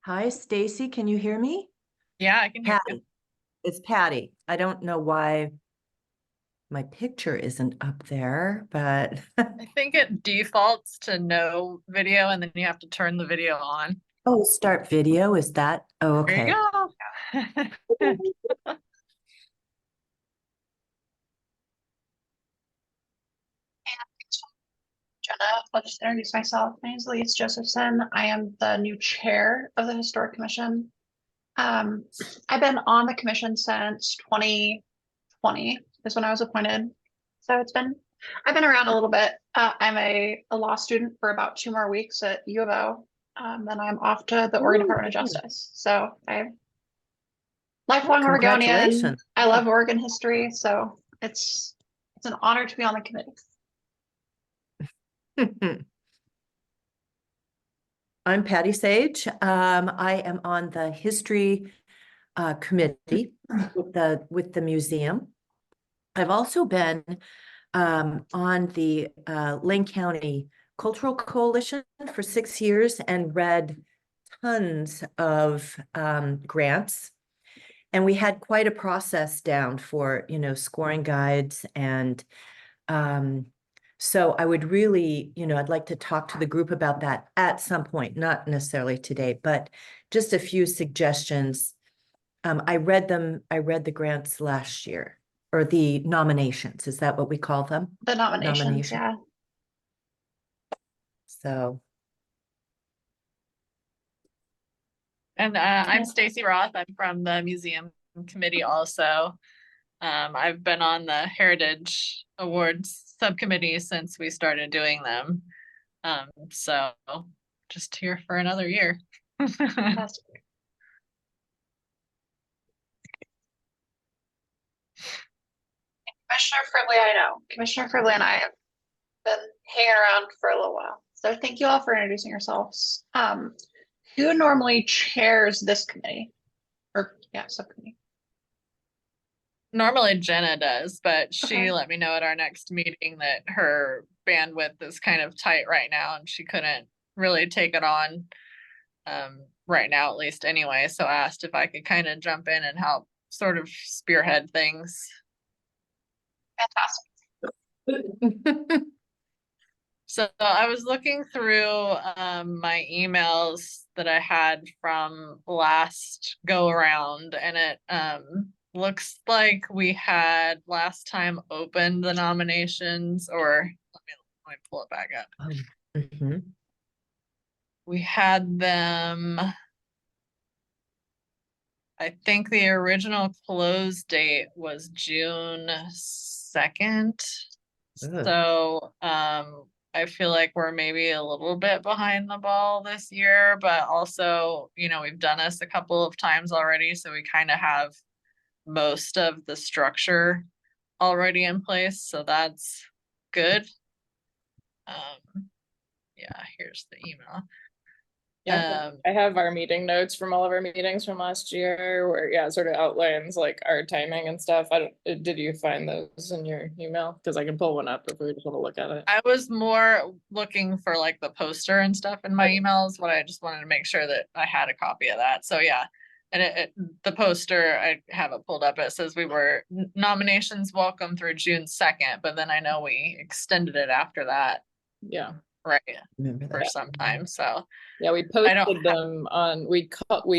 Hi, Stacy. Can you hear me? Yeah, I can hear you. Patty. It's Patty. I don't know why my picture isn't up there, but I think it defaults to no video and then you have to turn the video on. oh, start video. Is that? Oh, There you okay. go. Jenna, I'll just introduce myself. My name is Elise Josephson. I am the new chair of the Historic Commission. Um, I've been on the commission since 2020 is when I was appointed. So I've been around a little bit. I'm a law student for about 2 more weeks at U of O. Then I'm off to the Oregon Department of Ooh, Justice. So I'm oh, lifelong Oregonian. congratulations. I love Oregon history. So it's an honor to be on the committee. I'm Patty Sage. I am on the history committee with the museum. I've also been on the Lane County Cultural Coalition for 6 years and read tons of grants. And we had quite a process down for, scoring guides. And so I would really, I'd like to talk to the group about that at some point, not necessarily today, but just a few suggestions. I read the grants last year, or the nominations. Is that what we call them? The nominations, Nomination. yeah. So, And I'm Stacy Roth. I'm from the museum committee also. I've been on the Heritage Awards subcommittee since we started doing them. So just here for another year. Fantastic. Commissioner Fribley, I know. Commissioner Fribley and I have been hanging around for a little while. So thank you all for introducing yourselves. Who normally chairs this committee? Or yeah, subcommittee. Normally Jenna does, but she Okay. let me know at our next meeting that her bandwidth is kind of tight right now and she couldn't really take it on right now, at least anyway. So asked if I could kind of jump in and help sort of spearhead things. Fantastic. So I was looking through my emails that I had from last go around, and it looks like we had last time opened the nominations, or let me pull it back up. mhm. We had them, I think the original close date was June 2nd. Ugh. So I feel like we're maybe a little bit behind the ball this year, but also, we've done this a couple of times already, so we kind of have most of the structure already in place, so that's good. Yeah, here's the email. Yeah, I have our meeting notes from all of our meetings from last year where, yeah, it sort of outlines like our timing and stuff. Did you find those in your email? Because I can pull one up if we just want to look at it. I was more looking for like the poster and stuff in my emails, but I just wanted to make sure that I had a copy of that. So yeah, and the poster, I have it pulled up. It says we were nominations welcome through June 2nd, but then I know we extended it after that. Yeah. Right. Remember For that. some time. So yeah, we posted them on, we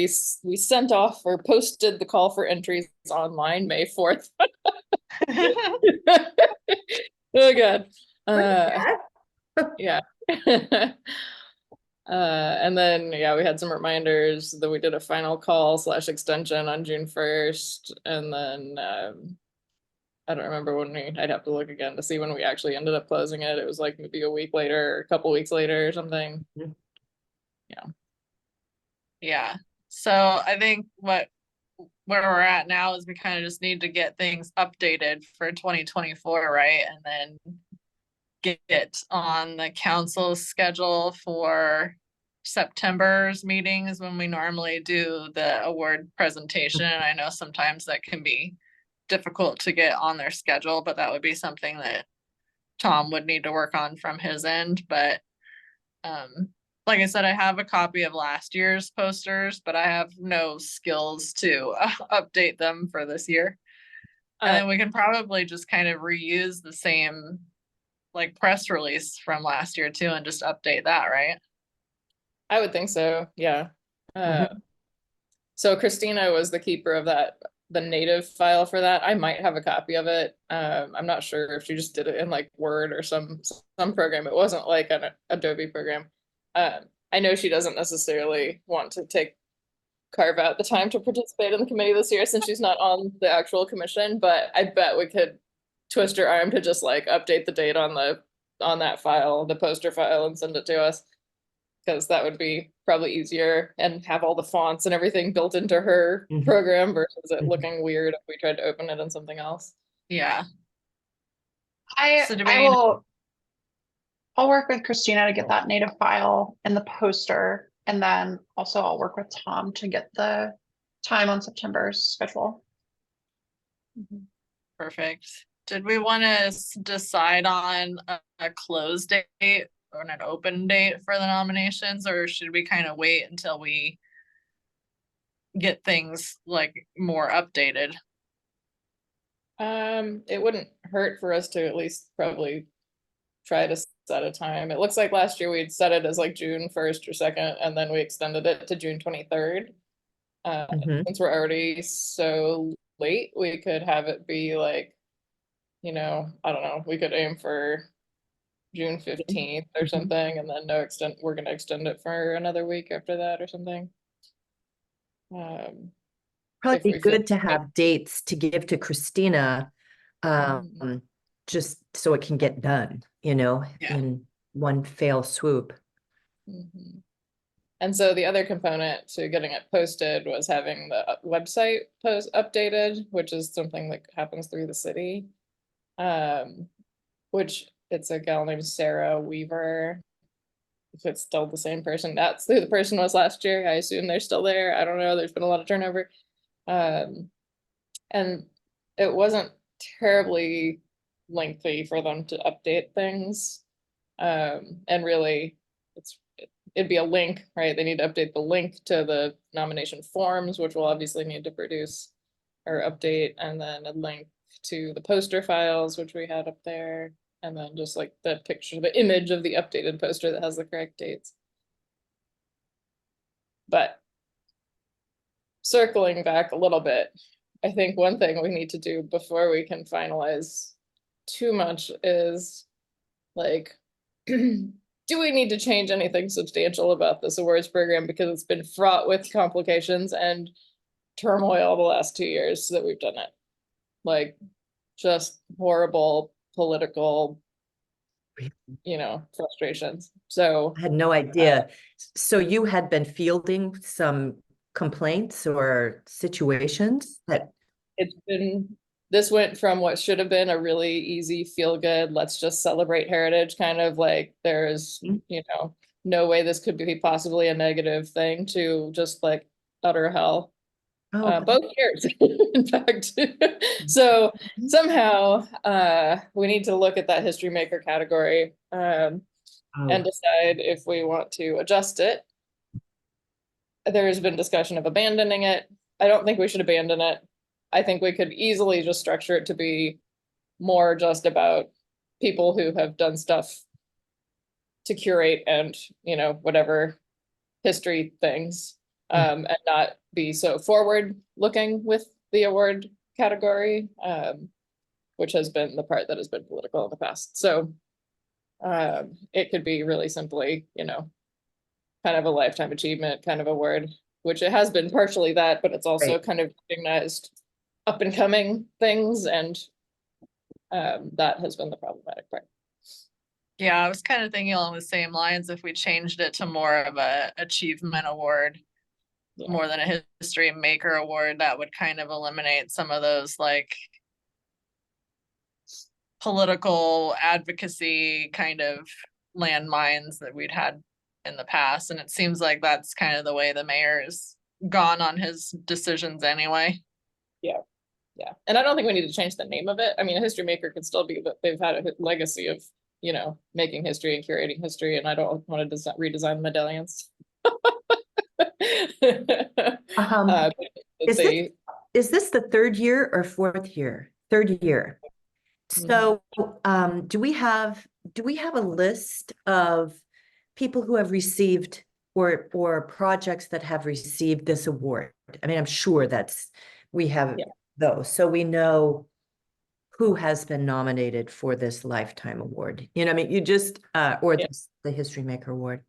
sent off or posted the call for entries online May 4th. Oh God. Yeah. And then yeah, we had some reminders that we did a final call / extension on June 1st, and then I don't remember when I'd have to look again to see when we actually ended up closing it. It was like maybe a week later, or a couple weeks later or something. Yeah. Yeah. So I think where we're at now is we kind of just need to get things updated for 2024, right? And then get on the council's schedule for September's meetings when we normally do the award presentation. And I know sometimes that can be difficult to get on their schedule, but that would be something that Tom would need to work on from his end. But like I said, I have a copy of last year's posters, but I have no skills to update them for this year. And then we can probably just kind of reuse the same like press release from last year too and just update that, right? I would think so, yeah. Mhm. So Christina was the keeper of that, the native file for that. I might have a copy of it. I'm not sure if she just did it in like Word or some program. It wasn't like an Adobe program. I know she doesn't necessarily want to carve out the time to participate in the committee this year since she's not on the actual commission, but I bet we could twist her arm to just like update the date on that file, the poster file, and send it to us. Because that would be probably easier and have all the fonts and everything built into her Mhm. program versus it Mhm. looking weird if we tried to open it in something else. Yeah. I So do I we- will. I'll work with Christina to get that native file and the poster, and then also I'll work with Tom to get the time on September's schedule. Perfect. Did we want to decide on a close date or an open date for the nominations, or should we kind of wait until we get things like more updated? It wouldn't hurt for us to at least probably try to set a time. It looks like last year we'd set it as like June 1st or 2nd, and then we extended it to June 23rd. Mhm. Since we're already so late, we could have it be like, I don't know, we could aim for June 15th or Mhm. something, and then we're gonna extend it for another week after that or something. If Probably be we feel good to have dates to give to Christina, Mhm. just so it can get done, Yeah. in one fell swoop. Mhm. And so the other component to getting it posted was having the website post updated, which is something that happens through the city. Which it's a gal named Sarah Weaver. If it's still the same person, that's who the person was last year. I assume they're still there. I don't know. There's been a lot of turnover. And it wasn't terribly lengthy for them to update things. And really, it'd be a link, right? They need to update the link to the nomination forms, which we'll obviously need to produce or update, and then a link to the poster files, which we had up there, and then just like the picture, the image of the updated poster that has the correct dates. But circling back a little bit, I think one thing we need to do before we can finalize too much is like, do we need to change anything substantial about this awards program, because it's been fraught with complications and turmoil the last 2 years that we've done it. Like, just horrible political, frustrations. So I had no idea. So you had been fielding some complaints or situations that, this went from what should have been a really easy, feel good, let's just celebrate heritage, kind of like there's, Mm. no way this could be possibly a negative thing, to just like utter hell. oh, Both years, in fact. So somehow we need to look at that history maker category and oh, decide if we want to adjust it. There's been discussion of abandoning it. I don't think we should abandon it. I think we could easily just structure it to be more just about people who have done stuff to curate and, whatever history things, and not be so forward looking with the award category, which has been the part that has been political in the past. So it could be really simply, kind of a lifetime achievement kind of award, which it has been partially that, but it's also Right. kind of recognized up and coming things, and that has been the problematic part. Yeah, I was kind of thinking along the same lines, if we changed it to more of a achievement award, Yeah. more than a history maker award, that would kind of eliminate some of those like political advocacy kind of landmines that we'd had in the past. And it seems like that's kind of the way the mayor's gone on his decisions anyway. Yeah, and I don't think we need to change the name of it. I mean, a history maker could still be, but they've had a legacy of you know, making history and curating history, and I don't want to redesign medallions. But Is they, Is this the third year or fourth year? Third year. So, do we have a list of people who have received or projects that have received this award? I mean, I'm sure we have Yeah. those, so we know who has been nominated for this lifetime award. You know, I mean, you just or Yeah. the History Maker Award.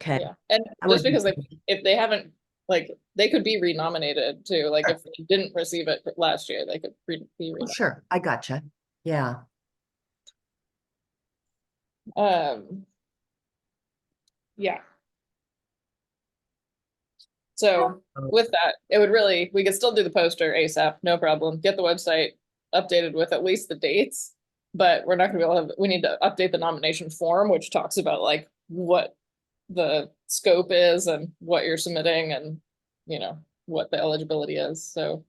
Okay. yeah, and That just would be because great. if they haven't, like, they could be renominated too. Like if they didn't receive it last year, they could be Oh, renominated. sure, I gotcha. Yeah. Yeah. So with that, it would really, we could still do the poster ASAP, no problem. Get the website updated with at least the dates, but we're not gonna be able to, we need to update the nomination form, which talks about like what the scope is and what you're submitting and, you know, what the eligibility is, so.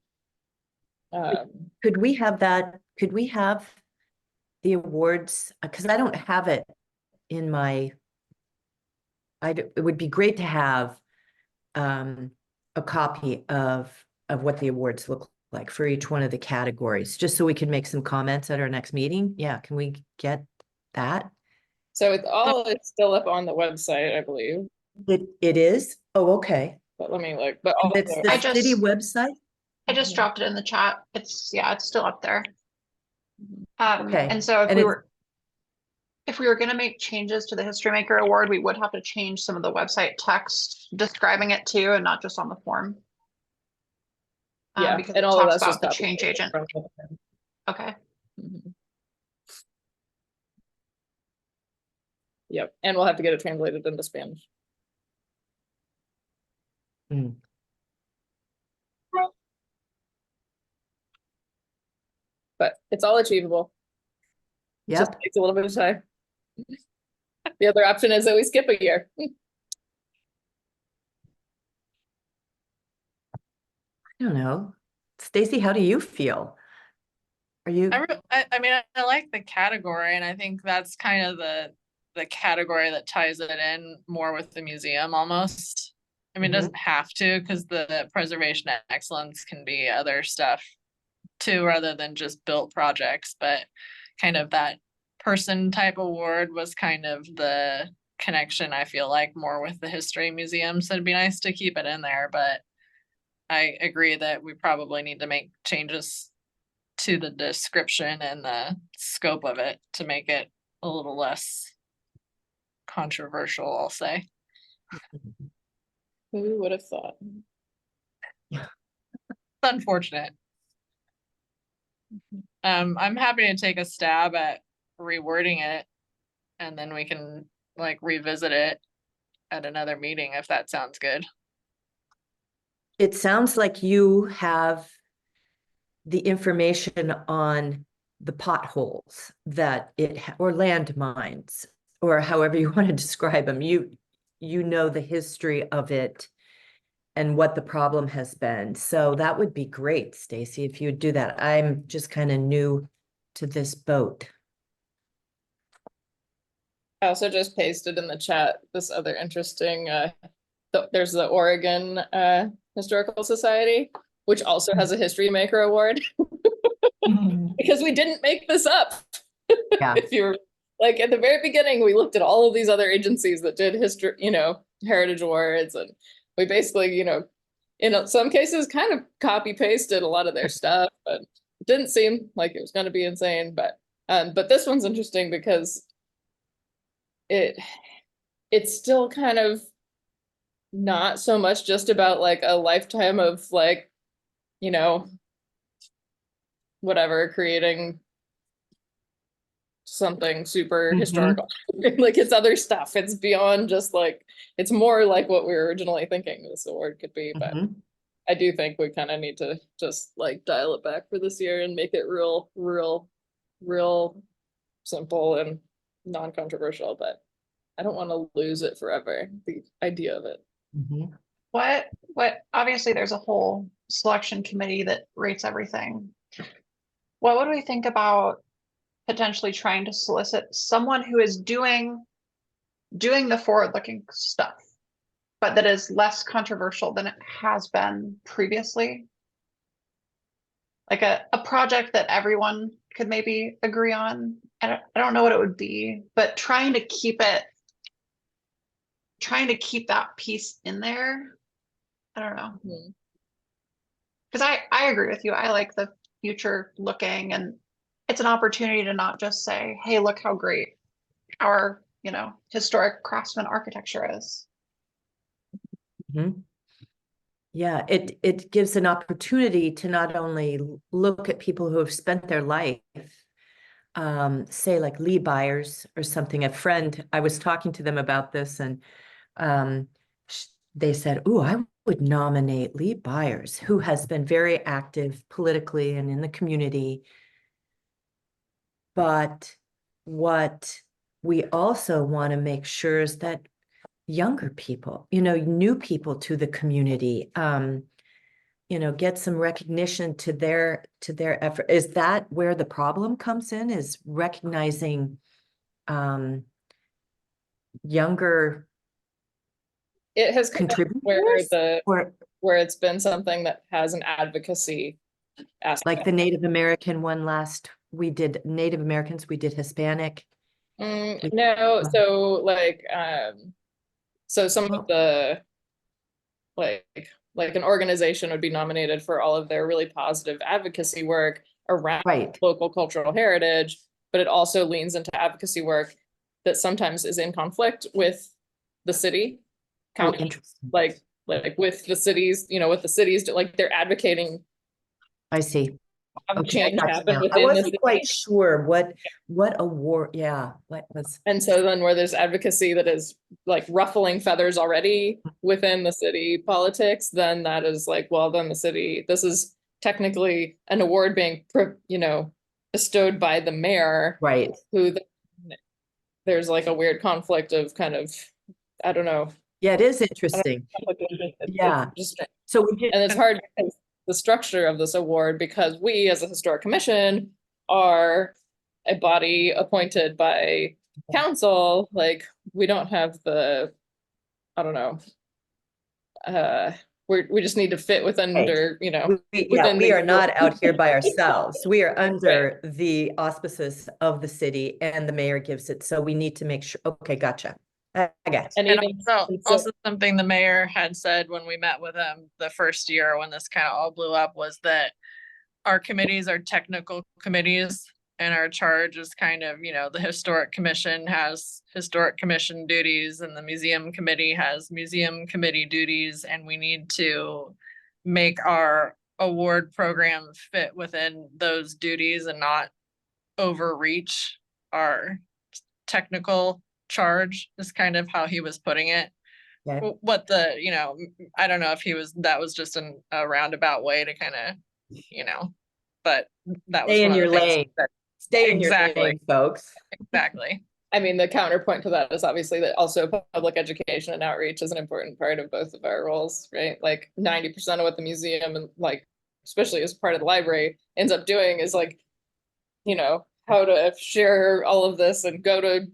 Could we have that? Could we have the awards? Because I don't have it in my. It would be great to have a copy of what the awards look like for each one of the categories, just so we can make some comments at our next meeting. Yeah, can we get that? So it's still up on the website, I believe, It is? Oh, okay. but let me look, but And it's also, the city website? I just dropped it in the chat. It's still up there. Okay. And so And if we were going to make changes to the History Maker Award, we would have to change some of the website text describing it too, and not just on the form. yeah, Because and it all of talks that's just about the copy change paste agent. from the- Okay. Mhm. Yep, and we'll have to get it translated into Spanish. Mm. But it's all achievable. It just Yep. takes a little bit of time. The other option is that we skip a year. I don't know. Stacy, how do you feel? Are you? I mean, I like the category, and I think that's kind of the category that ties it in more with the museum almost. I mean, it doesn't have to, because the preservation excellence can be other stuff too, rather than just built projects, but kind of that person type award was kind of the connection, I feel like, more with the history museum. So it'd be nice to keep it in there, but I agree that we probably need to make changes to the description and the scope of it to make it a little less controversial, I'll say. Who would have thought? It's unfortunate. I'm happy to take a stab at rewording it, and then we can like revisit it at another meeting if that sounds good. It sounds like you have the information on the potholes that or landmines, or however you want to describe them. You know the history of it and what the problem has been. So that would be great, Stacy, if you'd do that. I'm just kind of new to this boat. I also just pasted in the chat this other interesting, there's the Oregon Historical Society, which also has a History Maker Award. Because we didn't make this up. Yeah. If you're like at the very beginning, we looked at all of these other agencies that did history, you know, heritage awards, and we basically, you know, in some cases kind of copy pasted a lot of their stuff, but it didn't seem like it was going to be insane. But this one's interesting because it's still kind of not so much just about like a lifetime of like, you know, whatever, creating something super historical. Like it's other stuff. It's beyond just like, it's more like what we were originally thinking this award could be. But I do think we kind of need to just like dial it back for this year and make it real simple and non-controversial. But I don't want to lose it forever, the idea of it. What obviously there's a whole selection committee that rates everything. What would we think about potentially trying to solicit someone who is doing the forward-looking stuff, but that is less controversial than it has been previously. Like a project that everyone could maybe agree on. I don't know what it would be, but trying to keep that piece in there. I don't know. Mhm. Because I agree with you. I like the future looking, and it's an opportunity to not just say, hey, look how great our, historic craftsman architecture is. Mhm. Yeah, it gives an opportunity to not only look at people who have spent their life, say like Lee Byers or something. A friend, I was talking to them about this, and they said, "Ooh, I would nominate Lee Byers, who has been very active politically and in the community." But what we also want to make sure is that younger people, new people to the community, get some recognition to their effort. Is that where the problem comes in, is recognizing younger It has come up contributors? where it's been something that has an advocacy aspect. Like the Native American one we did Native Americans, we did Hispanic. No, so like so some of the like an organization would be nominated for all of their really positive advocacy work around local cultural heritage, but it also leans into advocacy work that sometimes is in conflict with the city, county, like with the cities, with the cities, like they're advocating. I see. Change happen I within wasn't quite sure what award, what was. And so then where there's advocacy that is like ruffling feathers already within the city politics, then that is like, well, then the city, this is technically an award being, bestowed by the mayor. Right. Who there's like a weird conflict of kind of, I don't know. Yeah, it is interesting. Yeah. So and it's hard because the structure of this award, because we as a historic commission are a body appointed by council, like we don't have the, I don't know, we just need to fit within under, we are not out here by ourselves. We are under the auspices of the city, and the mayor gives it. So we need to make sure. Okay, gotcha. I got you. And also something the mayor had said when we met with him the first year when this kind of all blew up was that our committees are technical committees, and our charge is kind of, the historic commission has historic commission duties and the museum committee has museum committee duties, and we need to make our award program fit within those duties and not overreach our technical charge, is kind of how he was putting it. Okay. What I don't know if that was just a roundabout way to kind of, but that was Stay in one of your the things lane. that Stay in your lane, folks. Exactly. I mean, the counterpoint to that is obviously that also public education and outreach is an important part of both of our roles, right? Like 90% of what the museum and like, especially as part of the library, ends up doing is like, how to share all of this and go to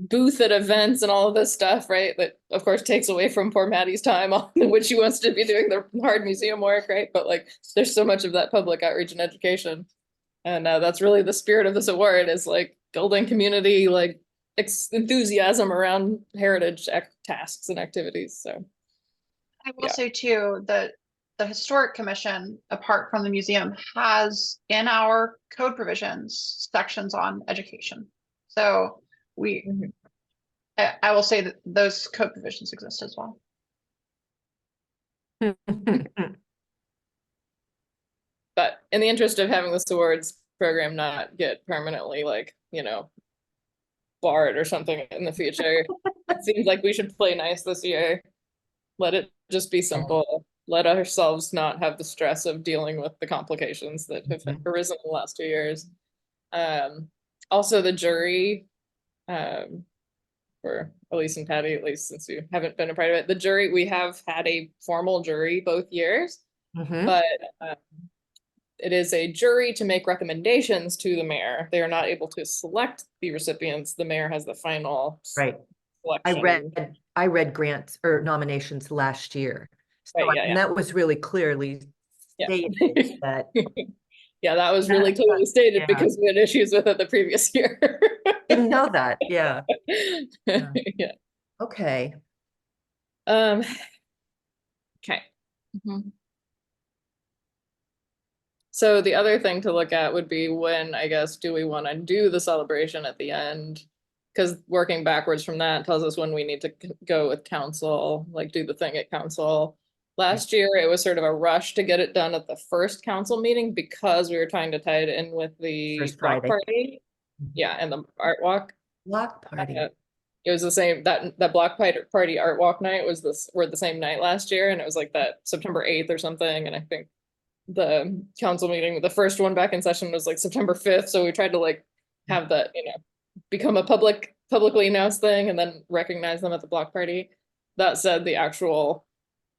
booth at events and all of this stuff, right? That of course takes away from poor Maddie's time on which she wants to be doing the hard museum work, right? But like, there's so much of that public outreach and education. And that's really the spirit of this award, is like building community, like enthusiasm around heritage tasks and activities. So I will say too that the Historic Commission, apart from the museum, has in our code provisions sections on education. So I will say that those code provisions exist as well. But in the interest of having this awards program not get permanently barred or something in the future, it seems like we should play nice this year. Let it just be simple. Let ourselves not have the stress of dealing with the complications that have arisen in the last 2 years. Also the jury, for Elise and Patty, at least since you haven't been a part of it, the jury, we have had a formal jury both years, but it is a jury to make recommendations to the mayor. They are not able to select the recipients. The mayor has the final Right. selection. I read grants or nominations last year. So, Right, yeah, and that was really clearly Yeah. stated that, Yeah, that was really clearly stated yeah. because we had issues with it the previous year. didn't know that, yeah. Yeah. Okay, Okay. Mhm. So the other thing to look at would be when, I guess, do we want to do the celebration at the end? Because working backwards from that tells us when we need to go with council, like do the thing at council. Last year, it was sort of a rush to get it done at the first council meeting because we were trying to tie it in with the First block Friday. party. Yeah, and the art walk. block party. It was the same, that block party art walk night was were the same night last year, and it was like that September 8th or something, and I think the council meeting, the first one back in session was like September 5th, so we tried to like have that, become a publicly announced thing and then recognize them at the block party. That said, the actual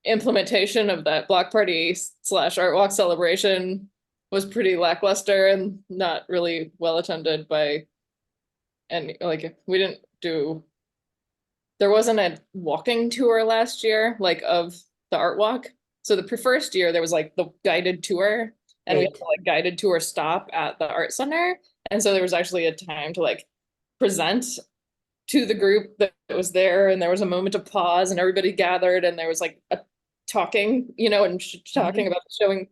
implementation of that block party / art walk celebration was pretty lackluster and not really well attended by, and like we didn't do, there wasn't a walking tour last year, like of the art walk. So the first year there was like the guided tour, and we had the like guided tour stop at the art center. And so there was actually a time to like present to the group that was there, and there was a moment of pause and everybody gathered and there was like a talking, and talking about showing,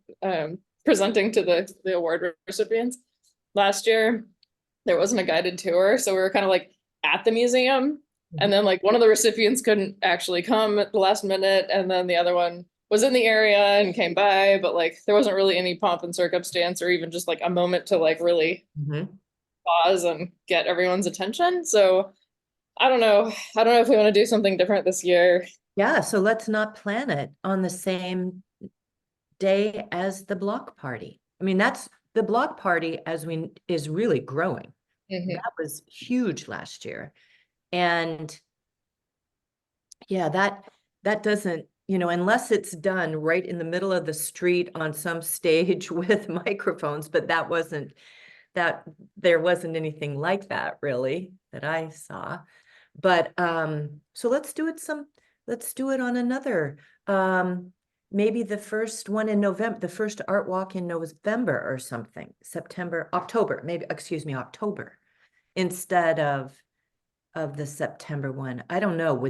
presenting to the award recipients. Last year, there wasn't a guided tour. So we were kind of like at the museum, and then like one of the recipients couldn't actually come at the last minute, and then the other one was in the area and came by, but like there wasn't really any pomp and circumstance or even just like a moment to like really pause and get everyone's attention. So I don't know if we want to do something different this year. Yeah, so let's not plan it on the same day as the block party. I mean, that's the block party is really growing. That was huge last year. And yeah, that doesn't, unless it's done right in the middle of the street on some stage with microphones, but there wasn't anything like that really that I saw. But so let's do it on another, maybe the first one in November, the first art walk in November or something, October, instead of the September one. I don't know,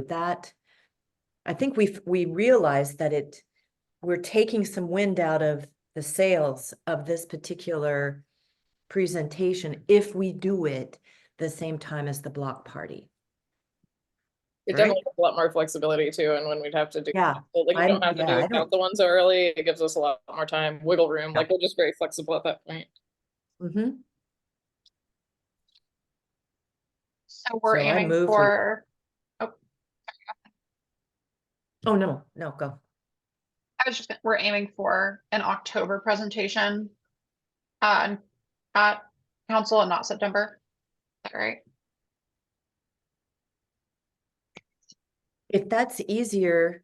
I think we realized that we're taking some wind out of the sails of this particular presentation if we do it the same time as the block party. It Right? definitely has a lot more flexibility too, and when we'd have to do, Yeah, like we don't have to I count the ones so early, it gives us a lot more time, wiggle room, like we're just very flexible at that point. So we're So I aiming move we- for, Oh, no, go. we're aiming for an October presentation at council and not September. Is that right? If that's easier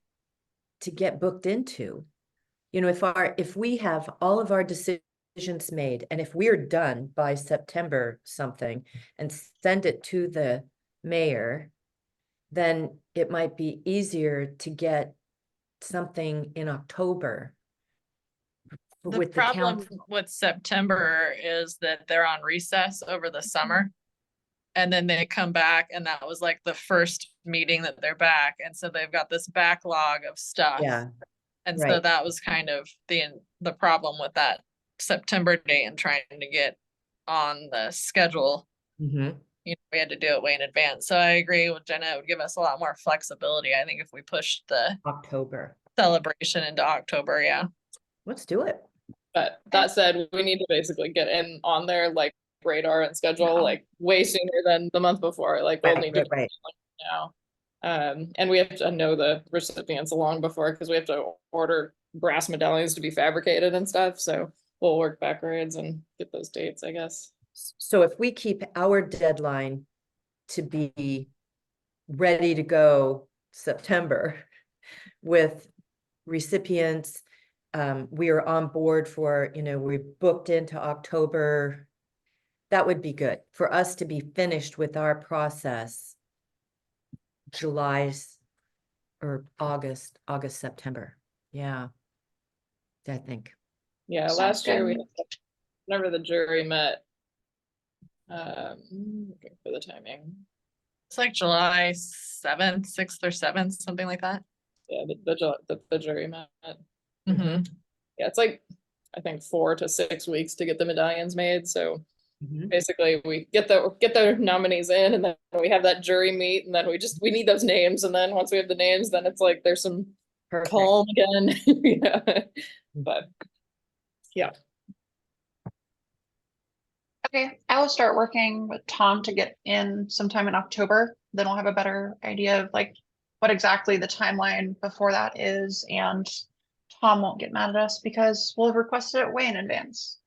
to get booked into, if we have all of our decisions made, and if we're done by September something and send it to the mayor, then it might be easier to get something in October The with the problem council. with September is that they're on recess over the summer. And then they come back, and that was like the first meeting that they're back. And so they've got this backlog of stuff. Yeah. And so right. that was kind of the problem with that September date and trying to get on the schedule. We had to do it way in advance. So I agree with Jenna. It would give us a lot more flexibility. I think if we pushed the October celebration into October, yeah. Let's do it. But that said, we need to basically get in on their like radar and schedule like way sooner than the month before. Like we'll need to now. And we have to know the recipients long before, because we have to order brass medallions to be fabricated and stuff. So we'll work backwards and get those dates, I guess. So if we keep our deadline to be ready to go September with recipients, we are on board for, you know, we booked into October. That would be good for us to be finished with our process July's or August, September. Yeah. I think. Yeah, Sounds last year we, good. whenever the jury met. Looking for the timing. It's like July 7th, 6th or 7th, something like that. Yeah, the jury met. Mm-hmm. Yeah, it's like, I think 4 to 6 weeks to get the medallions made, so Mhm. basically we get the nominees in, and then we have that jury meet, and then we need those names, and then once we have the names, then it's like there's some Perfect. calm again. Yeah. But yeah. Okay, I will start working with Tom to get in sometime in October. Then we'll have a better idea of like what exactly the timeline before that is, and Tom won't get mad at us because we'll have requested it way in advance.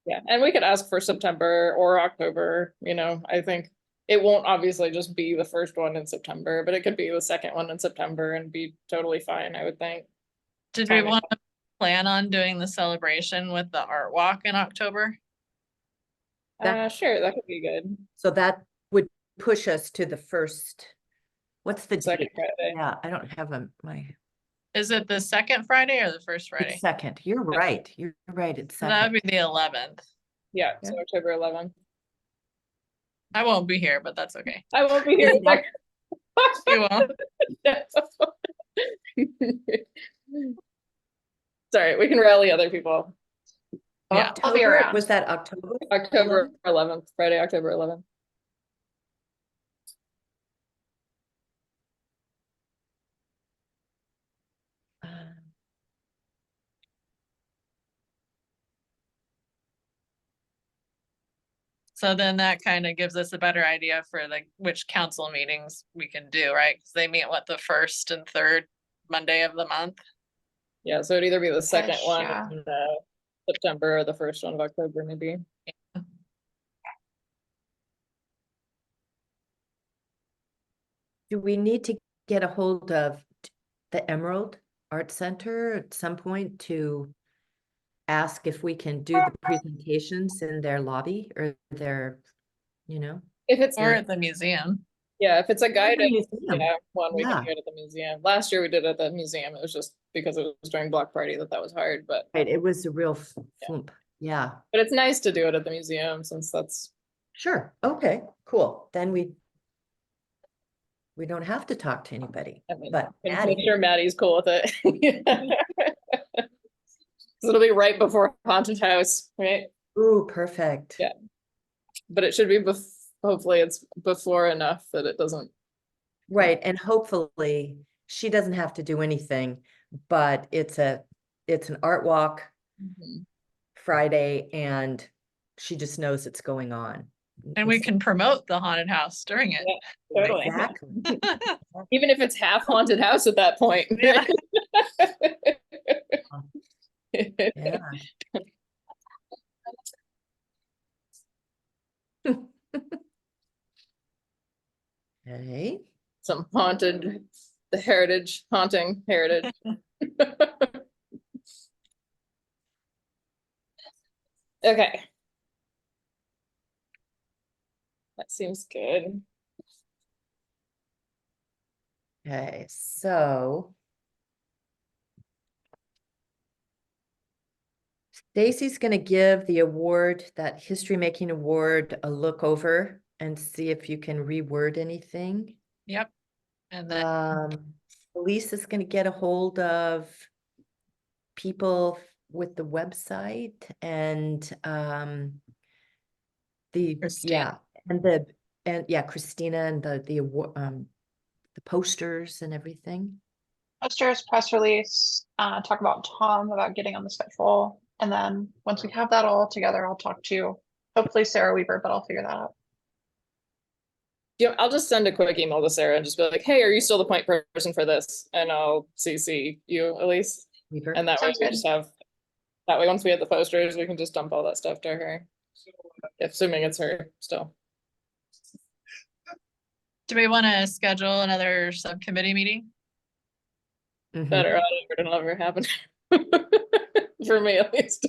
Yeah, and we could ask for September or October, you know, I think it won't obviously just be the first one in September, but it could be the second one in September and be totally fine, I would think. Did we Timing. want to plan on doing the celebration with the art walk in October? Sure, that could be good. So that would push us to the first, what's the Second date? Friday. Yeah, I don't have my, Is it the second Friday or the first Friday? it's second. You're right. You're right. It's So that would second. be the 11th. Yeah, so Yeah. October 11th. I won't be here, but that's okay. I won't be here. Yeah. You won't. Sorry, we can rally other people. Yeah. I'll be October, around. was that October? October 11th, Friday, October 11th. So then that kind of gives us a better idea for like which council meetings we can do, right? Because they meet what, the first and third Monday of the month. Yeah, so it'd either be the second Ish, one yeah. in September or the first one of October, maybe. Do we need to get a hold of the Emerald Art Center at some point to ask if we can do the presentations in their lobby or their, you know? If it's, Or at the museum. yeah, if it's a guided, museum. yeah, one, we can Yeah. do it at the museum. Last year we did it at the museum. It was just because it was during Block Party that was hard, but Right, it was a real flump. Yeah, it's nice to do it at the museum since that's, sure. Okay, cool. Then we don't have to talk to anybody, I mean, but and Maddie, make sure Maddie's cool with it. So it'll be right before Haunted House, right? ooh, perfect. Yeah. But it should be hopefully it's before enough that it doesn't. Right, and hopefully she doesn't have to do anything, but it's an art walk Friday and she just knows it's going on. And we can promote the haunted house during it. Yeah, totally. Exactly. Even if it's half Haunted House at that point. Yeah. Yeah. Okay. Some haunted, the heritage, haunting heritage. Okay. That seems good. Okay, so Stacy's gonna give the award, that history making award, a look over and see if you can reword anything. Yep. And then Lisa's gonna get a hold of people with the website and Christine. Christina and the award the posters and everything. Posters, press release, talk about Tom about getting on the schedule. And then once we have that all together, I'll talk to hopefully Sarah Weaver, but I'll figure that out. Yeah, I'll just send a quick email to Sarah and just be like, hey, are you still the point person for this? And I'll CC you, Elise. Weaver. And that way Sounds we good. just have, that way once we have the posters, we can just dump all that stuff to her. Assuming it's her still. Do we want to schedule another subcommittee meeting? Mhm. Better, it'll never happen. For me at least.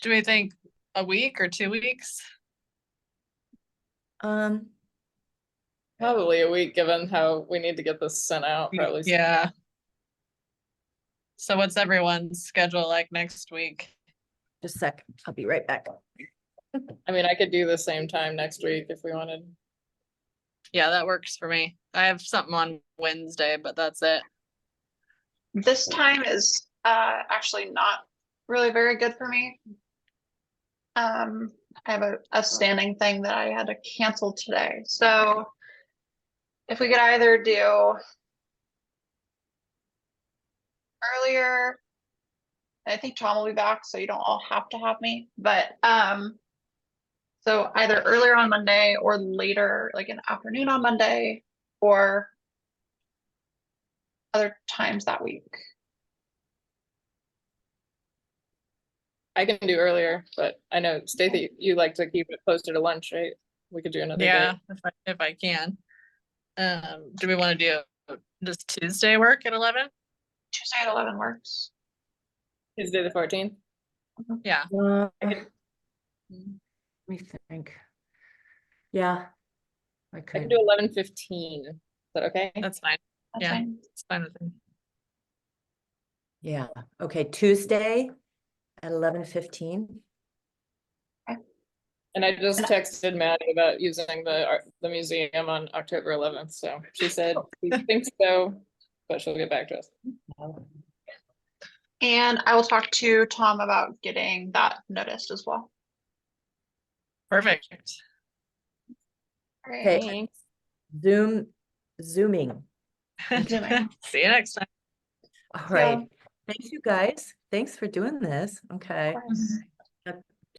Do we think a week or 2 weeks? Probably a week, given how we need to get this sent out, probably. Yeah. So what's everyone's schedule like next week? just a sec, I'll be right back. I mean, I could do the same time next week if we wanted. Yeah, that works for me. I have something on Wednesday, but that's it. This time is actually not really very good for me. I have a standing thing that I had to cancel today. So if we could either do earlier, I think Tom will be back, so you don't all have to have me, but so either earlier on Monday or later, like in the afternoon on Monday, or other times that week. I can do earlier, but I know Stacy, you like to keep it closer to lunch, right? We could do another Yeah, day. if I can. Do we want to do, does Tuesday work at 11? Tuesday at 11 works. Tuesday the 14th. Yeah. Let me think. Yeah. I I can could, do 11:15. Is that okay? That's fine. That's Yeah. fine. It's fine with me. yeah, okay, Tuesday at 11:15. And I just texted Maddie about using the museum on October 11th. So she said she thinks so, but she'll get back to us. And I will talk to Tom about getting that noticed as well. Perfect. Okay. Great. Zooming. Zooming. See you next time. All So- right. Thanks, you guys. Thanks for doing this. Okay. Of course.